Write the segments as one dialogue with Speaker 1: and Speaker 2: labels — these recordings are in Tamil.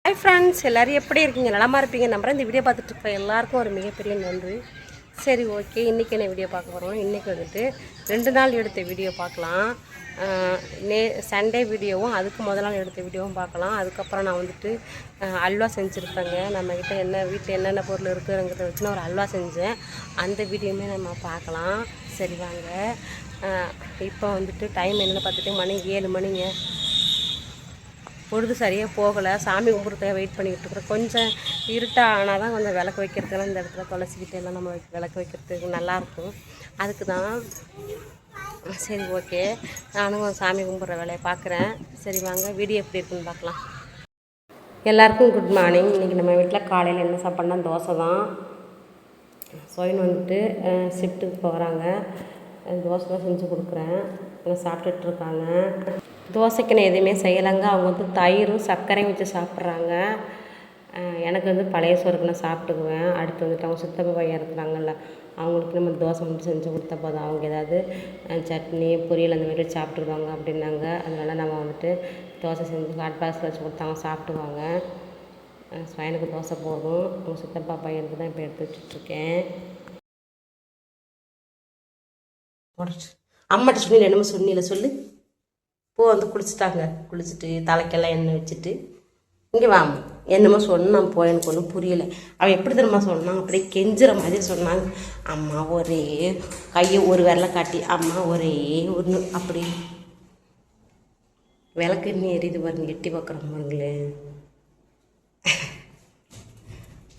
Speaker 1: ஹாய் ஃப்ரெண்ட்ஸ், எல்லோரும் எப்படி இருக்கீங்க? நலமாக இருப்பீங்க நம்புறேன். இந்த வீடியோ பார்த்துட்டு இருக்க எல்லாருக்கும் ஒரு மிகப்பெரிய நன்றி. சரி, ஓகே. இன்றைக்கி என்ன வீடியோ பார்க்க போகிறோம்? இன்றைக்கி வந்துட்டு 2 நாள் எடுத்த வீடியோ பார்க்கலாம். சண்டே வீடியோவும் அதுக்கு முதல் நாள் எடுத்த வீடியோவும் பார்க்கலாம். அதுக்கப்புறம் நான் வந்துட்டு அல்வா செஞ்சுருப்பேங்க. நம்மக்கிட்ட வீட்டில் என்னென்ன பொருள் இருக்குதுங்கிறத வச்சு நான் ஒரு அல்வா செஞ்சேன். அந்த வீடியோவுமே நம்ம பார்க்கலாம். சரி வாங்க. இப்போ வந்துட்டு டைம் என்னென்னு பார்த்துட்டு மணி 7 மணிங்க. பொழுது சரியாக போகலை. சாமி கும்பிட்றதுக்காக வெயிட் பண்ணிக்கிட்டு இருக்கிறோம். கொஞ்சம் இருட்டாக ஆனால் தான் கொஞ்சம் விளக்கு வைக்கிறதுக்கெல்லாம் இந்த இடத்துல துளசிக்கிட்டு எல்லாம் நம்ம விளக்கு வைக்கிறதுக்கு நல்லாயிருக்கும். அதுக்கு தான். சரி, ஓகே. நானும் சாமி கும்பிட்ற வேலையை பார்க்குறேன். சரி வாங்க, வீடியோ எப்படி இருக்குன்னு பார்க்கலாம். எல்லாருக்கும் குட் மார்னிங். இன்றைக்கி நம்ம வீட்டில் காலையில் என்ன சாப்பாடுனா தோசை தான். சோயின் வந்துட்டு ஷிஃப்ட்டுக்கு போகிறாங்க. தோசை தான் செஞ்சு கொடுக்குறேன். சாப்பிட்டுட்ருக்காங்க. தோசைக்கு நான் எதுவுமே செய்யலைங்க. அவங்க வந்து தயிரும் சர்க்கரையும் வச்சு சாப்பிட்றாங்க. எனக்கு வந்து பழைய சோறுக்கு நான் சாப்பிட்டுக்குவேன். அடுத்து வந்துட்டு அவங்க சித்தப்பா பையன் இருக்கிறாங்கல்ல, அவங்களுக்கு நம்ம தோசை மட்டும் செஞ்சு கொடுத்தா போதும். அவங்க ஏதாவது சட்னி பொரியல் அந்த மாதிரி சாப்பிட்ருவாங்க அப்படின்னாங்க. அதனால் நம்ம வந்துட்டு தோசை செஞ்சு ஹாட் பாக்ஸில் வச்சு கொடுத்தாங்க, சாப்பிட்டுவாங்க. எனக்கு தோசை போதும். அவங்க சித்தப்பா பையனுக்கு தான் இப்போ எடுத்து வச்சுட்ருக்கேன். அம்மாட்ட சொன்னியில் என்னமோ சொன்னியில சொல்லு. பூ வந்து குளிச்சுட்டாங்க. குளிச்சுட்டு தலைக்கெல்லாம் எண்ணெய் வச்சுட்டு இங்கே வாங்க என்னமோ சொன்னான். போ, எனக்கு ஒன்றும் புரியலை. அவன் எப்படி தெரியுமா சொன்னான்? அப்படியே கெஞ்சுற மாதிரி சொன்னாங்க. அம்மா ஒரே கையை ஒரு விரலை காட்டி அம்மா ஒரே ஒன்று அப்படி விளக்கு இன்னும் எரியுது பாருங்க. எட்டி பார்க்குற பாருங்களே.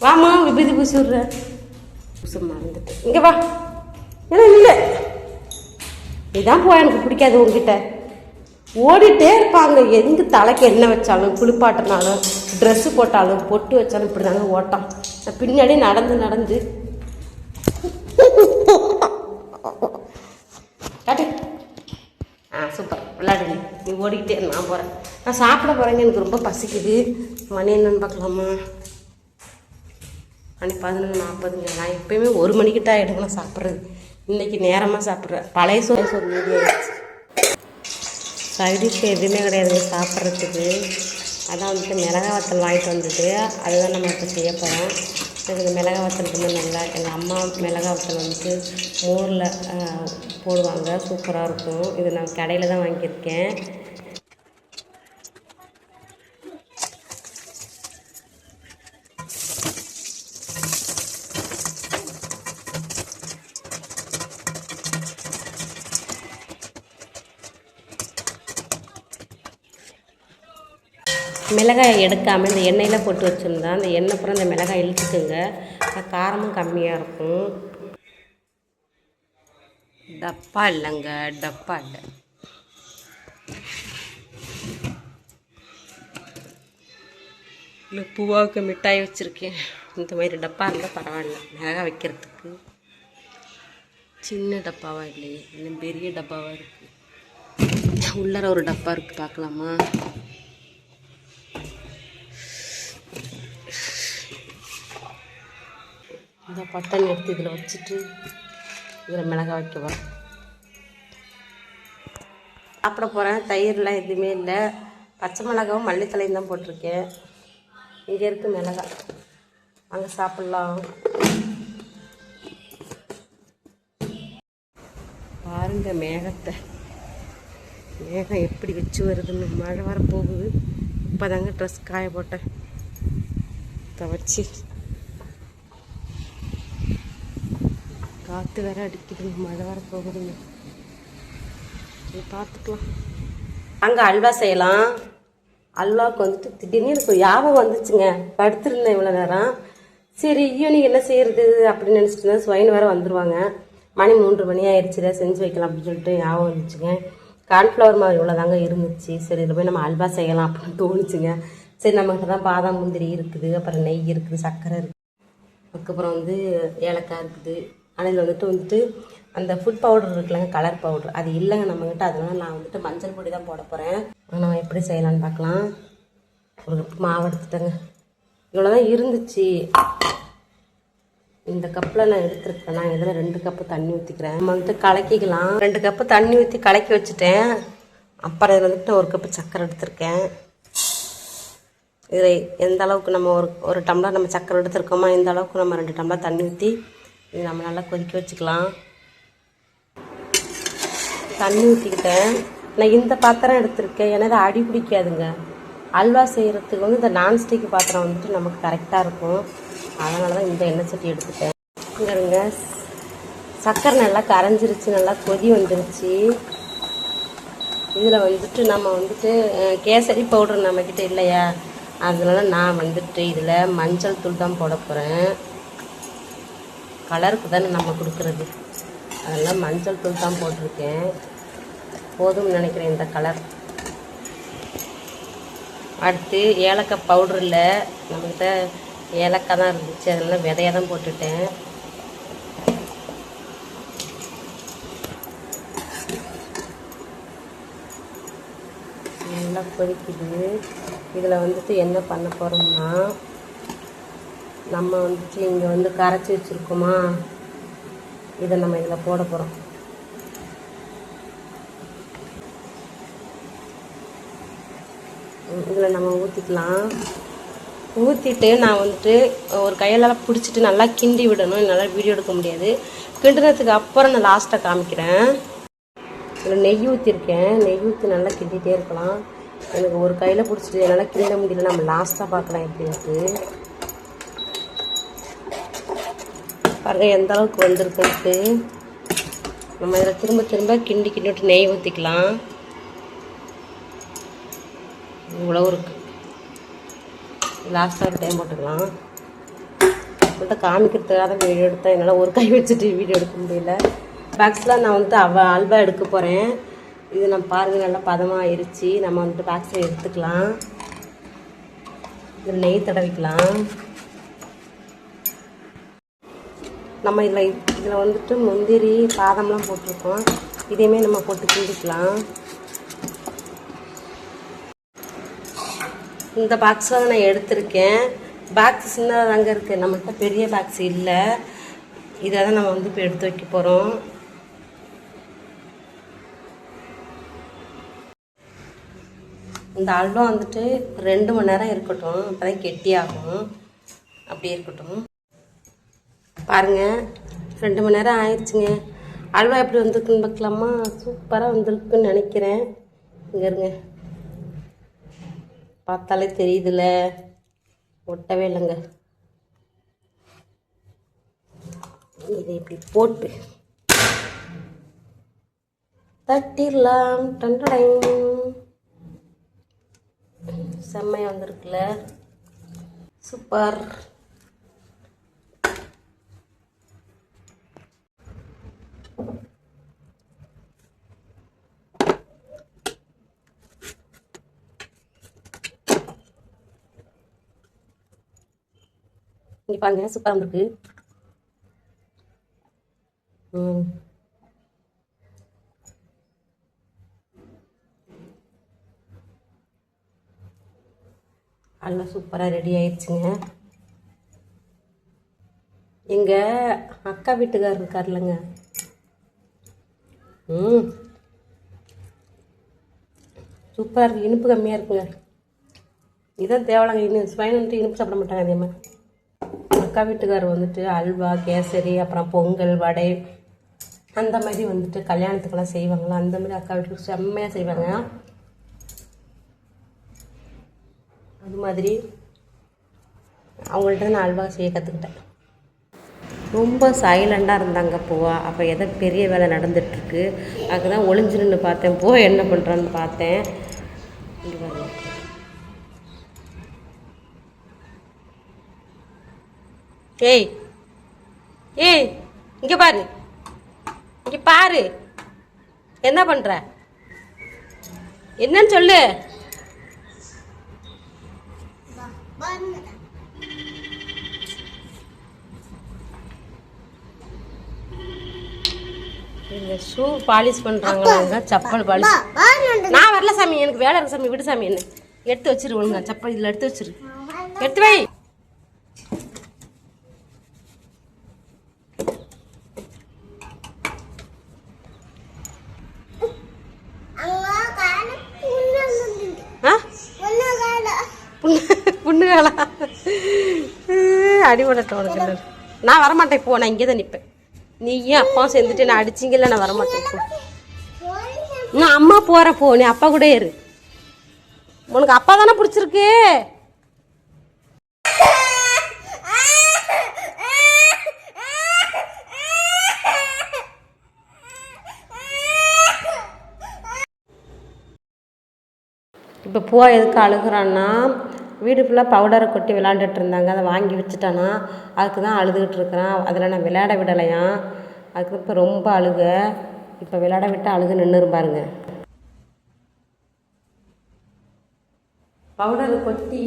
Speaker 1: வாமா, விபூதி பூசி விட்ற. பூச மறந்துட்டு இங்கே வா. ஏன்னா இல்லை இதான் போ, எனக்கு பிடிக்காது. உங்ககிட்ட ஓடிட்டே இருப்பாங்க. எங்கே தலைக்கு எண்ணெய் வச்சாலும், குளிப்பாட்டினாலும், ட்ரெஸ்ஸு போட்டாலும், பொட்டு வச்சாலும் இப்படி தாங்க ஓட்டம். பின்னாடி நடந்து காட்டு. சூப்பர், விளையாடுங்க. நீ ஓடிக்கிட்டே நான் போகிறேன். நான் சாப்பிட போகிறேங்க. எனக்கு ரொம்ப பசிக்குது. மணி என்னன்னு பார்க்கலாமா? மணி 11:40. நான் எப்போயுமே 1 மணிக்கிட்ட ஆகிடுங்க நான் சாப்பிட்றது. இன்றைக்கி நேரமாக சாப்பிட்றேன். பழைய சோறு மீதி ஆகிடுச்சு. சைடிஷ்க்கு எதுவுமே கிடையாதுங்க சாப்பிட்றதுக்கு. அதான் வந்துட்டு மிளகா வத்தல் வாங்கிட்டு வந்துட்டு அதுதான் நம்ம இப்போ செய்ய போகிறோம். எனக்கு மிளகா வத்தல் ரொம்ப நல்லா, எங்கள் அம்மா மிளகா வத்தல் வந்துட்டு மோரில் போடுவாங்க, சூப்பராக இருக்கும். இது நான் கடையில் தான் வாங்கியிருக்கேன். மிளகாய் எடுக்காமல் இந்த எண்ணெயில் போட்டு வச்சுருந்தா அந்த எண்ணெய் அப்புறம் இந்த மிளகாய் இழுத்துக்குங்க. காரமும் கம்மியாக இருக்கும். டப்பா இல்லைங்க, டப்பா இல்லை. இல்லை பூவாவுக்கு மிட்டாய் வச்சுருக்கேன். இந்த மாதிரி டப்பா இருந்தால் பரவாயில்ல மிளகாய் வைக்கிறதுக்கு. சின்ன டப்பாவாக இல்லையே, இன்னும் பெரிய டப்பாவாக இருக்குது. உள்ளர ஒரு டப்பா இருக்குது, பார்க்கலாமா? இந்த பட்டன் எடுத்து இதில் வச்சுட்டு இதில் மிளகாய் வைக்க போகிறேன். சாப்பிட போகிறேன். தயிர்லாம் எதுவுமே இல்லை. பச்சை மிளகாவும் மல்லித்தலையும் தான் போட்டிருக்கேன். இங்கே இருக்குது மிளகாய். அங்கே சாப்பிட்லாம். பாருங்க மேகத்தை. மேகம் எப்படி வச்சு வருதுன்னு. மழை வர போகுது. இப்போ தாங்க ட்ரெஸ் காய போட்டேன், துவைச்சி. காற்று வேற அடிக்குதுங்க, மழை வர போகுதுங்க. பார்த்துக்கலாம். அங்கே அல்வா செய்யலாம். அல்வாவுக்கு வந்துட்டு திடீர்னு எனக்கு ஞாபகம் வந்துச்சுங்க. படுத்துருந்தேன் இவ்வளோ நேரம். சரி ஈவினிங் என்ன செய்கிறது அப்படின்னு நினச்சிட்டு இருந்தேன். ஸ்வைன் வேறு வந்துடுவாங்க. மணி 3 மணி ஆயிடுச்சுல, செஞ்சு வைக்கலாம் அப்படின்னு சொல்லிட்டு ஞாபகம் வந்துச்சுங்க. கார்ன்ஃப்ளவர் மாதிரி இவ்வளோ தாங்க இருந்துச்சு. சரி இதில் போய் நம்ம அல்வா செய்யலாம் அப்படின்னு தோணுச்சுங்க. சரி நம்மகிட்ட தான் பாதாம் முந்திரி இருக்குது, அப்புறம் நெய் இருக்குது, சர்க்கரை இருக்குது, அதுக்கப்புறம் வந்து ஏலக்காய் இருக்குது. ஆனால் இதில் வந்துட்டு அந்த ஃபுட் பவுடர் இருக்குல்லங்க, கலர் பவுடர், அது இல்லைங்க நம்மக்கிட்ட. அதனால் நான் வந்துட்டு மஞ்சள் பொடி தான் போட போகிறேன். நம்ம எப்படி செய்யலான்னு பார்க்கலாம். ஒரு கப்பு மாவு எடுத்துட்டேங்க. இவ்வளோ தான் இருந்துச்சு. இந்த கப்பில் நான் எடுத்துருக்கேன். நான் இதில் 2 கப்பு தண்ணி ஊற்றிக்கிறேன். நம்ம வந்துட்டு கலக்கிக்கலாம். 2 கப்பு தண்ணி ஊற்றி கலக்கி வச்சுட்டேன். அப்புறம் இதில் வந்துட்டு 1 கப்பு சர்க்கரை எடுத்திருக்கேன். இதில் எந்த அளவுக்கு நம்ம ஒரு டம்ளர் நம்ம சக்கரை எடுத்துருக்கோமோ இந்த அளவுக்கு நம்ம 2 டம்ளர் தண்ணி ஊற்றி இது நம்ம நல்லா கொதிக்க வச்சுக்கலாம். தண்ணி ஊற்றிக்கிட்டேன். நான் இந்த பாத்திரம் எடுத்திருக்கேன், ஏன்னா இது அடி பிடிக்காதுங்க. அல்வா செய்கிறதுக்கு வந்து இந்த நான்ஸ்டிக் பாத்திரம் வந்துட்டு நமக்கு கரெக்டாக இருக்கும். அதனால தான் இந்த எண்ணெய் சட்டி எடுத்துட்டேன். இங்கேங்க சக்கரை நல்லா கரைஞ்சிருச்சு, நல்லா கொதி வந்துருச்சு. இதில் வந்துட்டு நம்ம வந்துட்டு கேசரி பவுடர் நம்மக்கிட்ட இல்லையா, அதனால நான் வந்துட்டு இதில் மஞ்சள் தூள் தான் போட போகிறேன். கலருக்கு தானே நம்ம கொடுக்குறது, அதெல்லாம் மஞ்சள் தூள் தான் போட்டிருக்கேன். போதும்னு நினைக்கிறேன் இந்த கலர். அடுத்து ஏலக்காய் பவுடர் இல்லை, நம்மக்கிட்ட ஏலக்காய் தான் இருந்துச்சு, அதனால விதையாக தான் போட்டுட்டேன். நல்லா கொதிக்குது. இதில் வந்துட்டு என்ன பண்ண போகிறோம்னா, நம்ம வந்துட்டு இங்கே வந்து கரைச்சி வச்சுருக்கோமா, இதை நம்ம இதில் போட போகிறோம். இதில் நம்ம ஊற்றிக்கலாம். ஊற்றிட்டு நான் வந்துட்டு ஒரு கையால் பிடிச்சிட்டு நல்லா கிண்டி விடணும். என்னால் வீடியோ எடுக்க முடியாது. கிண்டினதுக்கு அப்புறம் நான் லாஸ்ட்டாக காமிக்கிறேன். இதில் நெய் ஊற்றிருக்கேன். நெய் ஊற்றி நல்லா கிண்டிகிட்டே இருக்கலாம். எனக்கு ஒரு கையில் பிடிச்சிட்டு என்னால் கிண்ட முடியல, நம்ம லாஸ்ட்டாக பார்க்கலாம் எப்படின்ட்டு. பாருங்கள் எந்த அளவுக்கு வந்திருக்குன்ட்டு. நம்ம இதில் திரும்ப திரும்ப கிண்டி விட்டு நெய் ஊற்றிக்கலாம். இவ்வளோ இருக்குது. லாஸ்ட்டாக ஒரு டைம் போட்டுக்கலாம். உங்கள்கிட்ட காமிக்கிறதுக்காக வீடியோ எடுத்தேன், என்னால் ஒரு கை வச்சுட்டு வீடியோ எடுக்க முடியல. பாக்ஸில் நான் வந்துட்டு அல்வா எடுக்க போகிறேன். இது நம்ம பாருங்கள் நல்லா பதமாக ஆயிடுச்சு. நம்ம வந்துட்டு பாக்ஸில் எடுத்துக்கலாம். இதில் நெய் தடவிக்கலாம். நம்ம இதில் வந்துட்டு முந்திரி பாதம்லாம் போட்டிருக்கோம். இதையுமே நம்ம போட்டு கிண்டிக்கலாம். இந்த பாக்ஸில் தான் நான் எடுத்திருக்கேன். பாக்ஸ் சின்னதாக தாங்க இருக்குது, நம்மகிட்ட பெரிய பாக்ஸ் இல்லை. இதை தான் நம்ம வந்து இப்போ எடுத்து வைக்க போகிறோம். இந்த அல்வா வந்துட்டு 2 மணி நேரம் இருக்கட்டும், அப்போ தான் கெட்டியாகும். அப்படியே இருக்கட்டும். பாருங்கள் 2 மணி நேரம் ஆயிடுச்சுங்க. அல்வா எப்படி வந்திருக்குன்னு பார்க்கலாமா? சூப்பராக வந்திருக்குன்னு நினைக்கிறேன். இங்கே இருங்க, பார்த்தாலே தெரியுதுல்ல, ஒட்டவே இல்லைங்க. இதை இப்படி போட்டு தட்டிடலாம். டண்டடை, செம்மையாக வந்திருக்குல்ல, சூப்பர். இங்கே பாருங்க சூப்பராக வந்திருக்கு. அல்வா சூப்பராக ரெடி ஆயிடுச்சுங்க. எங்கள் அக்கா வீட்டுக்காரர் இருக்கார்லங்க, சூப்பராக இருக்குது. இனிப்பு கம்மியாக இருக்குங்க. இதுதான் தேவலாங்க. இன்னும் ஸ்பைன் வந்துட்டு இனிப்பு சாப்பிட மாட்டாங்க. அதே மாதிரி அக்கா வீட்டுக்காரர் வந்துட்டு அல்வா, கேசரி, அப்புறம் பொங்கல், வடை அந்த மாதிரி வந்துட்டு கல்யாணத்துக்கெல்லாம் செய்வாங்களா, அந்த மாதிரி அக்கா வீட்டுக்கு செம்மையாக செய்வாங்க. அது மாதிரி அவங்கள்ட்ட நான் அல்வா செய்ய கற்றுக்கிட்டேன். ரொம்ப சைலண்டாக இருந்தாங்க பூவா. அப்போ எதோ பெரிய வேலை நடந்துகிட்ருக்கு, அதுக்கு தான் ஒளிஞ்சு நின்று பார்த்தேன். பூவா என்ன பண்ணுறான்னு பார்த்தேன். ஏய் ஏய், இங்கே பாரு, இங்கே பாரு, என்ன பண்ணுற, என்னன்னு சொல்லு. இந்த ஷூ பாலிஷ் பண்ணுறாங்களாங்க, செப்பல் பாலிஷ். நான் வரல சாமி, எனக்கு வேலை இருக்கு சாமி, விடு சாமி. என்ன எடுத்து வச்சிரு, ஒழுங்கா செப்பல் இதில் எடுத்து வச்சிரு, எடுத்து வை. அடிபடட்டும் உனக்கு. நான் வரமாட்டேன் இப்போ, நான் இங்கே தான் நிற்பேன். நீயும் அப்பாவும் சேர்ந்துட்டு நான் அடிச்சிங்கல்ல, நான் வரமாட்டேன் இப்போ. நான் அம்மா போகிறேன் போ, நீ அப்பா கூட இரு. உனக்கு அப்பா தானே பிடிச்சிருக்கு. இப்போ பூவா எதுக்கு அழுகுறான்னா, வீடு ஃபுல்லாக பவுடரை கொட்டி விளாண்டுட்டு இருந்தாங்க, அதை வாங்கி வச்சுட்டானா, அதுக்கு தான் அழுதுகிட்டு இருக்கிறான். அதில் நான் விளையாட விடலையாம், அதுக்கு இப்போ ரொம்ப அழுக. இப்போ விளையாட விட்டு அழுகு நின்றுரும் பாருங்க. பவுடரை கொட்டி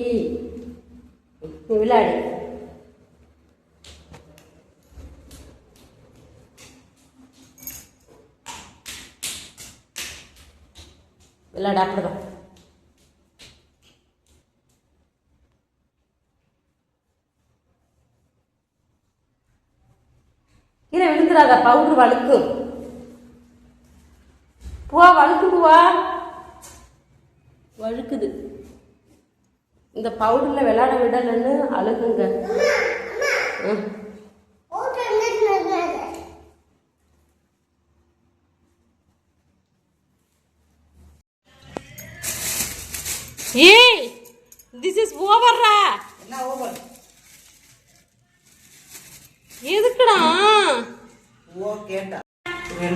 Speaker 1: நீ விளையாடு. விளையாட அப்படிதான். கீழே விழுந்துடாத, பவுடர் வழுக்கும். பூவா வழுக்குதுவா, வழுக்குது. இந்த பவுடரில் விளையாட விடலன்னு அழுகுங்க. ஏய், this is over-ரா. என்ன ஓவர்? எதுக்குடா? ஓ கேட்டா.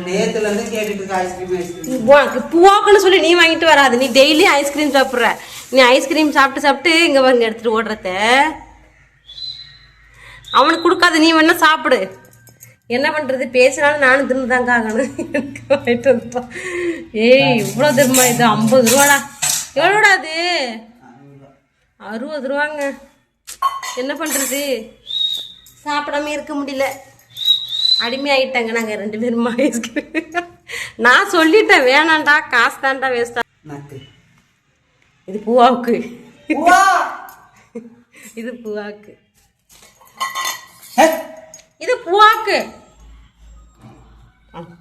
Speaker 1: நேத்துல இருந்து கேட்டிட்டு இருக்க ஐஸ்கிரீம் பூவாக்குன்னு சொல்லி நீ வாங்கிட்டு வராது. நீ டெய்லி ஐஸ்கிரீம் சாப்பிட்ற. நீ ஐஸ்கிரீம் சாப்பிட்டு இங்கே வாங்க எடுத்துட்டு ஓடுறத. அவனுக்கு கொடுக்காத, நீ வேணா சாப்பிடு. என்ன பண்ணுறது, பேசுனாலும் நானும் தின்னுதாங்க ஆகணும். வாங்கிட்டு வந்துட்டான். ஏய் இவ்வளோ திரும்ப இது 50 ரூபாடா. எவ்வளோடா அது? 60 ரூபாங்க. என்ன பண்ணுறது, சாப்பிடாம இருக்க முடியல. அடிமையாயிட்டாங்க நாங்கள் 2 பேரும் ஐஸ்கிரீம். நான் சொல்லிட்டேன் வேணாண்டா, காசு தான்டா வேஸ்டா. இது பூவாவுக்கு, இது பூவாக்கு, இது பூவாக்கு.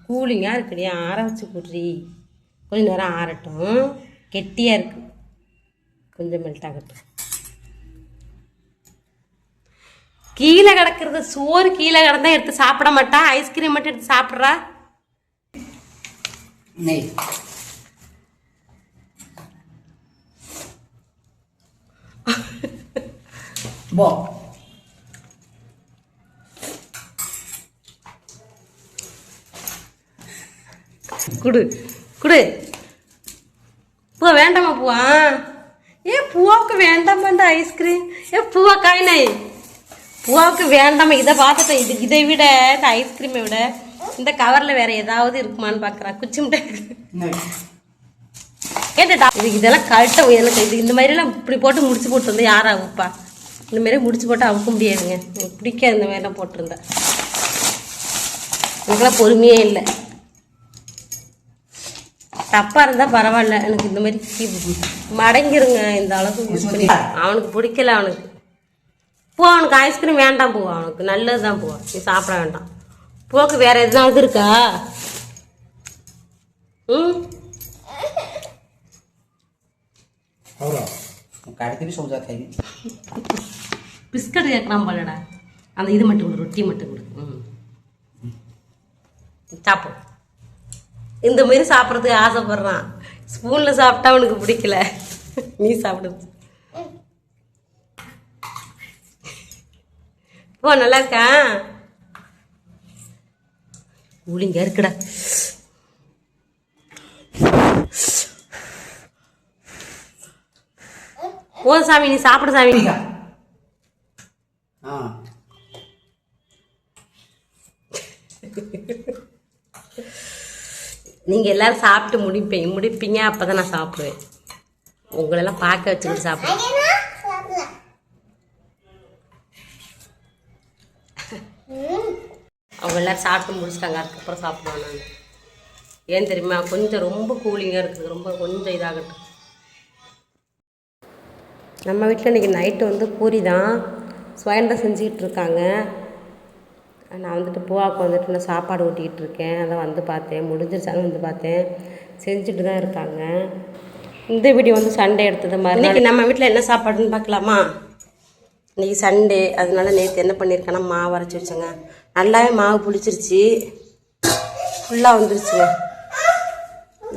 Speaker 1: கூலிங்காக இருக்குடி, ஆற வச்சு போடுறி. கொஞ்சம் நேரம் ஆறட்டும், கெட்டியாக இருக்கு, கொஞ்சம் மெல்ட் ஆகட்டும். கீழே கிடக்கிறது சோறு, கீழே கிடந்தா எடுத்து சாப்பிட மாட்டா, ஐஸ்கிரீம் மட்டும் எடுத்து சாப்பிட்றா. நெய் போ குடு குடு. பூவா வேண்டாமா? பூவா ஏன் பூவாவுக்கு வேண்டாமாண்டா ஐஸ்கிரீம்? ஏன் பூவா காய்னாய், பூவாவுக்கு வேண்டாமா? இதை பார்த்துட்டேன். இதை விட, இந்த ஐஸ்கிரீமை விட இந்த கவரில் வேற ஏதாவது இருக்குமான்னு பார்க்குறான். குச்சி மிட்டாய் கேட்டுட்டா. இதெல்லாம் கரெக்டாக எனக்கு இது இந்த மாதிரிலாம் இப்படி போட்டு முடிச்சு போட்டு வந்து யார் அவுப்பா? இந்த மாதிரி முடிச்சு போட்டு அவுக்க முடியாதுங்க. எனக்கு பிடிக்காது இந்த மாதிரிலாம் போட்டிருந்தேன். எனக்கெல்லாம் பொறுமையே இல்லை. தப்பாக இருந்தால் பரவாயில்ல, எனக்கு இந்த மாதிரி மடங்கிருங்க இந்த அளவுக்கு யூஸ் பண்ணி. அவனுக்கு பிடிக்கல. அவனுக்கு பூ, அவனுக்கு ஐஸ்கிரீம் வேண்டாம். பூ அவனுக்கு நல்லது தான். பூ நீ சாப்பிட வேண்டாம். பூவுக்கு வேற எதுனாவது இருக்கா? பிஸ்கட் கேட்கலாம் போலடா. அந்த இது மட்டும் கொடு, ரொட்டி மட்டும் கொடு. சாப்பிடு. இந்த மாதிரி சாப்பிட்றதுக்கு ஆசைப்படுறான். ஸ்பூனில் சாப்பிட்டா அவனுக்கு பிடிக்கல. நீ சாப்பிடு. ஓ நல்லா இருக்கா? கூலிங்க இருக்குடா. ஓ சாமி, நீ சாப்பிடு சாமி. நீங்கள் எல்லாரும் சாப்பிட்டு முடிப்பீங்க, அப்போ தான் நான் சாப்பிடுவேன். உங்களெல்லாம் பார்க்க வச்சுக்கிட்டு சாப்பிடுவேன். அவங்க எல்லோரும் சாப்பிட்டு முடிச்சிட்டாங்க, அதுக்கப்புறம் சாப்பிடுவேன் நான். ஏன் தெரியுமா, கொஞ்சம் ரொம்ப கூலிங்காக இருக்குது, ரொம்ப கொஞ்சம் இதாகட்டும். நம்ம வீட்டில் இன்றைக்கி நைட்டு வந்து பூரி தான் சுயண்டை செஞ்சுக்கிட்டு இருக்காங்க. நான் வந்துட்டு பூவாவுக்கு வந்துட்டு நான் சாப்பாடு ஊட்டிக்கிட்டு இருக்கேன். அதை வந்து பார்த்தேன், முடிஞ்சிருச்சாலும் வந்து பார்த்தேன். செஞ்சுட்டு தான் இருக்காங்க. இந்த வீடியோ வந்து சண்டே எடுத்தது மாதிரி. இன்றைக்கி நம்ம வீட்டில் என்ன சாப்பாடுன்னு பார்க்கலாமா? இன்றைக்கி சண்டே, அதனால நேற்று என்ன பண்ணியிருக்கேன்னா மாவு அரைச்சி வச்சேங்க. நல்லாவே மாவு புளிச்சிருச்சு, ஃபுல்லாக வந்துருச்சுங்க.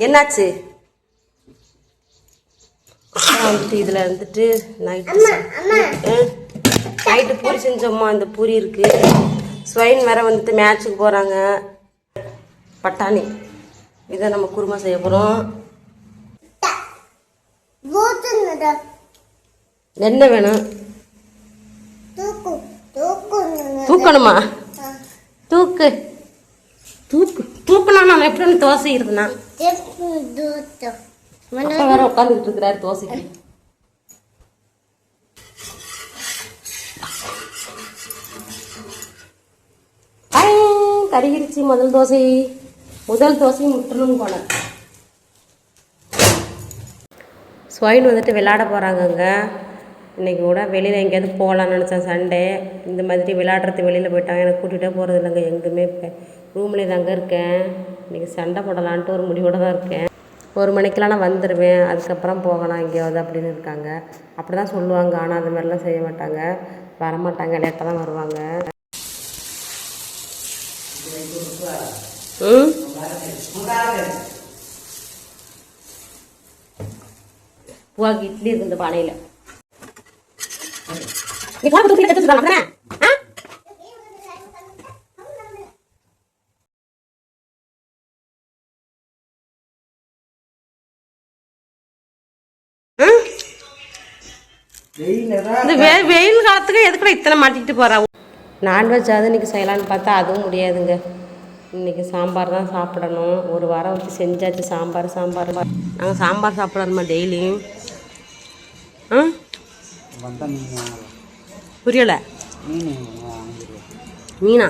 Speaker 1: என்னாச்சு வந்துட்டு இதில் வந்துட்டு நைட்டு பூரி செஞ்சோம்மா. இந்த பூரி இருக்குது. ஸ்வைன் வேற வந்துட்டு மேட்சுக்கு போகிறாங்க. பட்டாணி இதை நம்ம குருமா செய்ய போகிறோம். என்ன வேணும்? தூக்கணுமா? தூக்கு தூக்கு தூக்குனா நான் எப்படி தோசை இருக்குண்ணா வேற உட்காந்துக்கிட்டு இருக்கிறாரு தோசைக்கு. கருகிருச்சு முதல் தோசை முட்டணும் போல. ஸ்வைன் வந்துட்டு விளையாட போகிறாங்கங்க. இன்றைக்கி கூட வெளியில் எங்கேயாவது போகலான்னு நினச்சேன். சண்டே இந்த மாதிரி விளையாடுறது வெளியில் போயிட்டாங்க. எனக்கு கூட்டிகிட்டே போகிறது இல்லைங்க எங்கேயுமே. இப்போ ரூம்லேயே தாங்க இருக்கேன். இன்றைக்கி சண்டை போடலான்ட்டு ஒரு முடிவோடு தான் இருக்கேன். 1 மணிக்கெலாம் நான் வந்துடுவேன், அதுக்கப்புறம் போகலாம் எங்கேயாவது அப்படின்னு இருக்காங்க. அப்படி தான் சொல்லுவாங்க. ஆனால் அது மாதிரிலாம் செய்ய மாட்டாங்க, வரமாட்டாங்க, லேட்டாக தான் வருவாங்க. பூவாக்கு இட்லி இருக்கு இந்த பானையில். இந்த வெயில் காலத்துக்கு எதுக்குள்ள இத்தனை மாட்டிக்கிட்டு போகிறா? நான்வெஜ் அது இன்றைக்கி செய்யலான்னு பார்த்தா அதுவும் முடியாதுங்க. இன்றைக்கி சாம்பார் தான் சாப்பிடணும். ஒரு வாரம் வச்சு செஞ்சாச்சு சாம்பார். நாங்கள் சாம்பார் சாப்பிட்றோம்மா டெய்லியும். புரியலை? மீனா?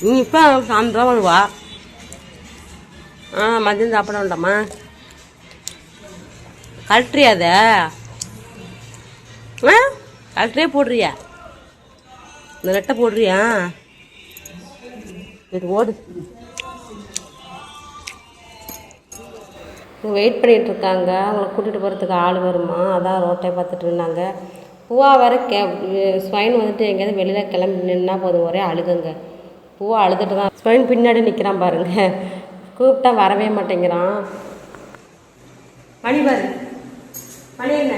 Speaker 1: நீ இப்போ சாயந்தரம் வருவா. மதியம் சாப்பிட வேண்டாமா? கழட்டுறியாத? கழட்டே போடுறியா? இந்த நெட்டை போடுறியா? இது ஓடு. வெயிட் பண்ணிகிட்ருக்காங்க. அவங்கள கூட்டிகிட்டு போகிறதுக்கு ஆள் வருமா, அதான் ரோட்டை பார்த்துட்டு இருந்தாங்க. பூவா வர ஸ்வைன் வந்துட்டு எங்கேயாவது வெளியில் கிளம்பி நின்னா போதும் ஒரே அழுகுங்க. பூவா அழுதுட்டு தான். ஸ்வைன் பின்னாடி நிற்கிறான் பாருங்க. கூப்பிட்டா வரவே மாட்டேங்கிறான். மணி பாரு, மணி என்ன?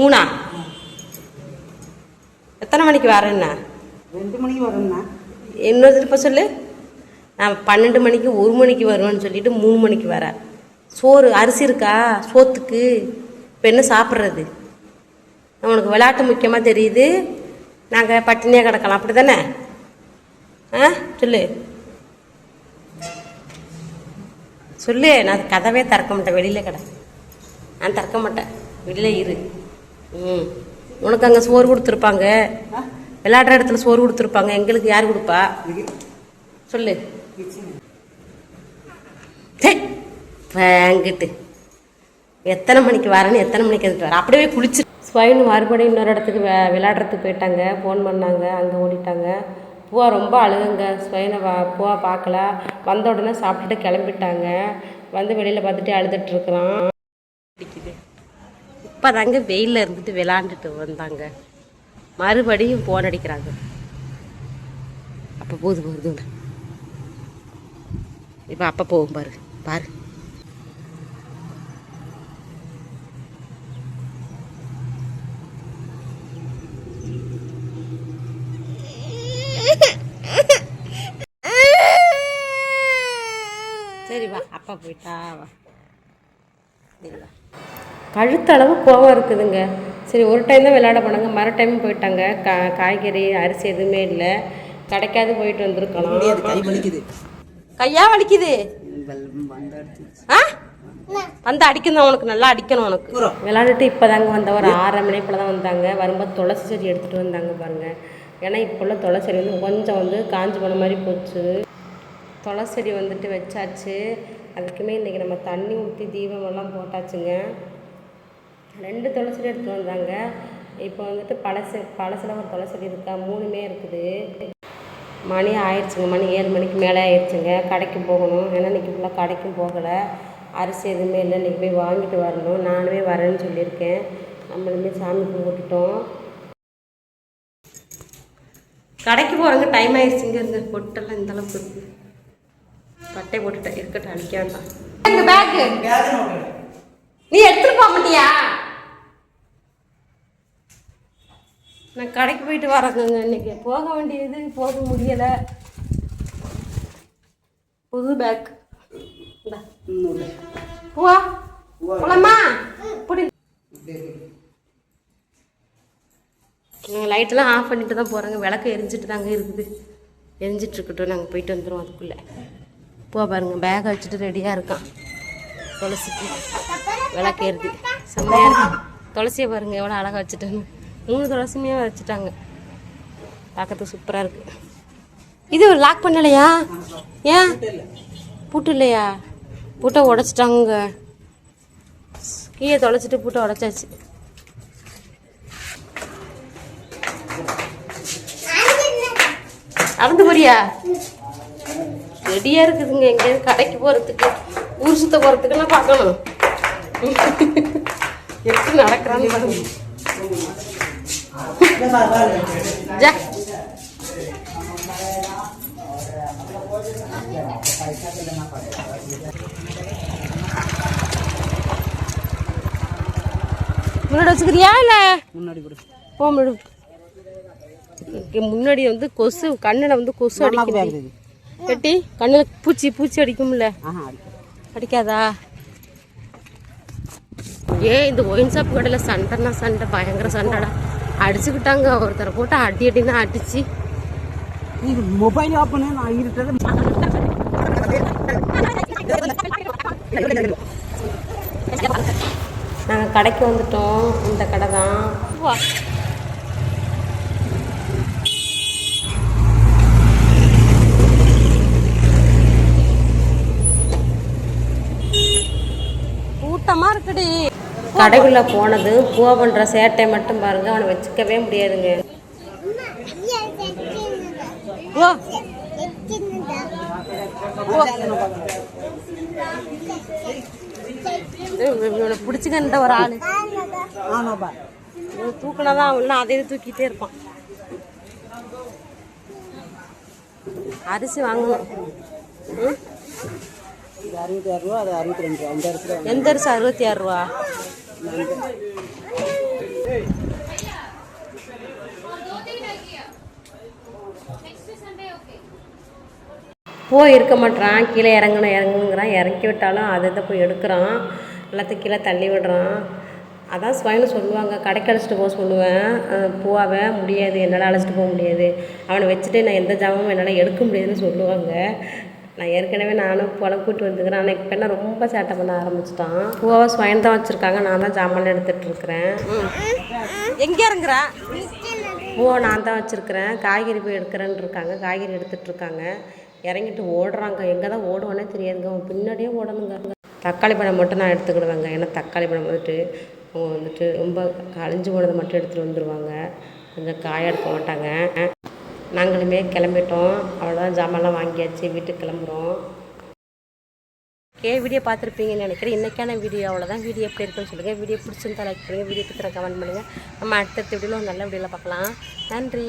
Speaker 1: 3. எத்தனை மணிக்கு வரேன்னா?
Speaker 2: 2 மணிக்கு வரும்ண்ணா.
Speaker 1: இன்னொரு திருப்ப சொல்லு. நான் 12 மணிக்கு 1 மணிக்கு வருவேன்னு சொல்லிட்டு 3 மணிக்கு வரேன். சோறு அரிசி இருக்கா சோத்துக்கு? இப்போ என்ன சாப்பிட்றது? உனக்கு விளையாட்டு முக்கியமாக தெரியுது, நாங்கள் பட்டினியாக கிடக்கலாம், அப்படி தானே? சொல்லு சொல்லு. நான் கதவே திறக்க மாட்டேன், வெளியில் கடை நான் திறக்க மாட்டேன், வெளியில் இரு. உனக்கு அங்கே சோறு கொடுத்துருப்பாங்க, விளையாடுற இடத்துல சோறு கொடுத்துருப்பாங்க, எங்களுக்கு யார் கொடுப்பா? சொல்லு. வாங்கிட்டு எத்தனை மணிக்கு வரேன்னு எத்தனை மணிக்கு எடுத்துட்டு வர? அப்படியே குளிச்சு ஸ்வைன் மறுபடியும் இன்னொரு இடத்துக்கு விளையாடுறதுக்கு போயிட்டாங்க. ஃபோன் பண்ணாங்க, அங்கே ஓடிட்டாங்க. பூவா ரொம்ப அழுகுங்க. ஸ்வைனை பூவா பார்க்கல. வந்த உடனே சாப்பிட்டுட்டு கிளம்பிட்டாங்க. வந்து வெளியில் பார்த்துட்டு அழுதுட்டுருக்குறான். பிடிக்குது. இப்போ தாங்க வெயிலில் இருந்துட்டு விளாண்டுட்டு வந்தாங்க. மறுபடியும் ஃபோன் அடிக்கிறாங்க. அப்போ போகுது இப்போ அப்போ போகும் பாரு பாரு. சரி வா, அப்பா போயிட்டா வா. கழுத்தளவு கோவம் இருக்குதுங்க. சரி ஒரு டைம் தான் விளையாட போனாங்க, மறு டைம் போயிட்டாங்க. காய்கறி அரிசி எதுவுமே இல்லை, கடைக்காது போயிட்டு வந்துருக்கலாம்.
Speaker 2: கை வலிக்குது.
Speaker 1: கையா வலிக்குது. வந்து அடிக்கணும், உனக்கு நல்லா அடிக்கணும் உனக்கு. விளையாண்டுட்டு இப்போ தாங்க வந்த ஒரு 6:30 மணி போல் தான் வந்தாங்க. வரும்போது துளசி செடி எடுத்துகிட்டு வந்தாங்க பாருங்கள். ஏன்னா இப்போ உள்ள துளசி செடி வந்து கொஞ்சம் வந்து காஞ்சி போன மாதிரி போச்சு. துளசி செடி வந்துட்டு வச்சாச்சு. அதுக்குமே இன்றைக்கி நம்ம தண்ணி ஊற்றி தீபமெல்லாம் போட்டாச்சுங்க. 2 துளசி செடி எடுத்துகிட்டு வந்தாங்க. இப்போ வந்துட்டு பழசில் ஒரு துளசி செடி இருக்கா, 3மே இருக்குது. மணி ஆயிடுச்சுங்க, மணி 7 மணிக்கு மேலே ஆயிடுச்சுங்க. கடைக்கு போகணும், ஏன்னா இன்றைக்கி ஃபுல்லாக கடைக்கும் போகலை. அரிசி எதுவுமே இல்லை. இன்றைக்கி போய் வாங்கிட்டு வரணும். நானுமே வரேன்னு சொல்லியிருக்கேன். நம்மளுமே சாமி கும்பிட்டுட்டோம். கடைக்கு போகிறவங்க டைம் ஆயிடுச்சு. இங்கே இருந்த பொட்டெல்லாம் இந்த அளவுக்கு இருக்குது. பட்டை போட்டுட்டேன், இருக்கட்டும், அடிக்க வேண்டாம். எங்கள் பேக்கு நீ எடுத்துட்டு போக மாட்டியா? நான் கடைக்கு போயிட்டு வரேங்க. இன்னைக்கு போக வேண்டியது போக முடியலை. புது பேக் பூவா போலாமா? புடி. நாங்கள் லைட்டெல்லாம் ஆஃப் பண்ணிட்டு தான் போகிறோங்க. விளக்கு எரிஞ்சிட்டு தாங்க இருக்குது. எரிஞ்சிட்ருக்கட்டும், நாங்கள் போயிட்டு வந்துடுவோம். அதுக்குள்ளே பூவா பாருங்கள், பேக்கை வச்சுட்டு ரெடியாக இருக்கான். துளசிக்கு விளக்கு ஏறுது. செம்மையாக இருக்கு. துளசியை பாருங்கள் எவ்வளோ அழகாக வச்சுட்டேன்னு. 3 துளசியுமே வச்சுட்டாங்க. பார்க்கறதுக்கு சூப்பராக இருக்குது. இது லாக் பண்ணலையா? ஏன் பூட்டு இல்லையா? பூட்டை உடச்சிட்டாங்க. கீழே தொலைச்சிட்டு பூட்டை உடச்சாச்சு. நடந்து போறியா? ரெடியாக இருக்குதுங்க. எங்கேயாவது கடைக்கு போகிறதுக்கு, ஊர் சுத்த போகிறதுக்குலாம் பார்க்கணும். எப்படி நடக்கிறான்னு பாருங்க. ஜா முன்னாடி வச்சுக்கிறியா இல்லை முன்னாடி போ? முன்னாடி வந்து கொசு, கண்ணில் வந்து கொசு அடிக்குது. கட்டி கண்ணில் பூச்சி அடிக்கும்ல, அடிக்காதா? இந்த ஒயின் ஷாப் கடையில் சண்டைன்னா சண்டை, பயங்கர சண்டைடா. அடிச்சுக்கிட்டாங்க. ஒருத்தரை போட்டு அடினா அடிச்சு.
Speaker 2: மொபைல் ஆஃப் பண்ண நான் இருக்கிறது.
Speaker 1: நாங்கள் கடைக்கு வந்துட்டோம். இந்த கடை தான். கூட்டமாக இருக்குடி. கடைக்குள்ளே போனது பூவா பண்ணுற சேட்டை மட்டும் பாருங்கள். அவனை வச்சுக்கவே முடியாதுங்க. பிடிச்சிக்கிட்ட ஒரு ஆளு தூக்கினாதான் அவன் அதே தூக்கிட்டே இருப்பான். அரிசி வாங்கணும்.
Speaker 2: 66 ரூபா, அது 62 ரூபா.
Speaker 1: எந்த அரிசி? 66 ரூபா. போய் இருக்க மாட்டான். கீழே இறங்கணுங்கிறான். இறக்கி விட்டாலும் அதை தான் போய் எடுக்கிறான். எல்லாத்தையும் கீழே தள்ளி விடுறான். அதான் ஸ்வைன்னு சொல்லுவாங்க. கடைக்கு அழைச்சிட்டு போக சொல்லுவேன். பூவாவை முடியாது, என்னால் அழைச்சிட்டு போக முடியாது, அவனை வச்சுட்டு நான் எந்த ஜாமானும் என்னால் எடுக்க முடியாதுன்னு சொல்லுவாங்க. நான் ஏற்கனவே நானும் பழம் கூட்டு வந்துக்கிறேன். ஆனால் இப்போ என்ன ரொம்ப சேட்டை பண்ண ஆரம்பிச்சிட்டான். பூவாவை ஸ்வைன் தான் வச்சுருக்காங்க. நான் தான் ஜாமான் எடுத்துகிட்ருக்குறேன். எங்கே இறங்குறா? பூவை நான் தான் வச்சுருக்கிறேன். காய்கறி போய் எடுக்கிறேன்னு இருக்காங்க. காய்கறி எடுத்துகிட்ருக்காங்க. இறங்கிட்டு ஓடுறாங்க. எங்கே தான் ஓடுவானே தெரியாதுங்க. அவன் பின்னாடியே ஓடணுங்க. தக்காளி பழம் மட்டும் நான் எடுத்துக்கிடுவேங்க. ஏன்னா தக்காளி பழம் அவங்க வந்துட்டு ரொம்ப கழிஞ்சு போனதை மட்டும் எடுத்துகிட்டு வந்துடுவாங்க. கொஞ்சம் காய எடுக்க மாட்டாங்க. நாங்களுமே கிளம்பிட்டோம். அவ்வளோதான், ஜாமான்லாம் வாங்கியாச்சு, வீட்டுக்கு கிளம்புறோம். வீடியோ பார்த்துருப்பீங்கன்னு நினைக்கிறேன். இன்றைக்கான வீடியோ அவ்வளோதான். வீடியோ எப்படி இருக்குன்னு சொல்லுங்கள். வீடியோ பிடிச்சிருந்தா லைக் பண்ணுங்கள். வீடியோ பற்றி கமெண்ட் பண்ணுங்கள். நம்ம அடுத்த வீடியோவில் ஒரு நல்ல வீடியோவில் பார்க்கலாம். நன்றி.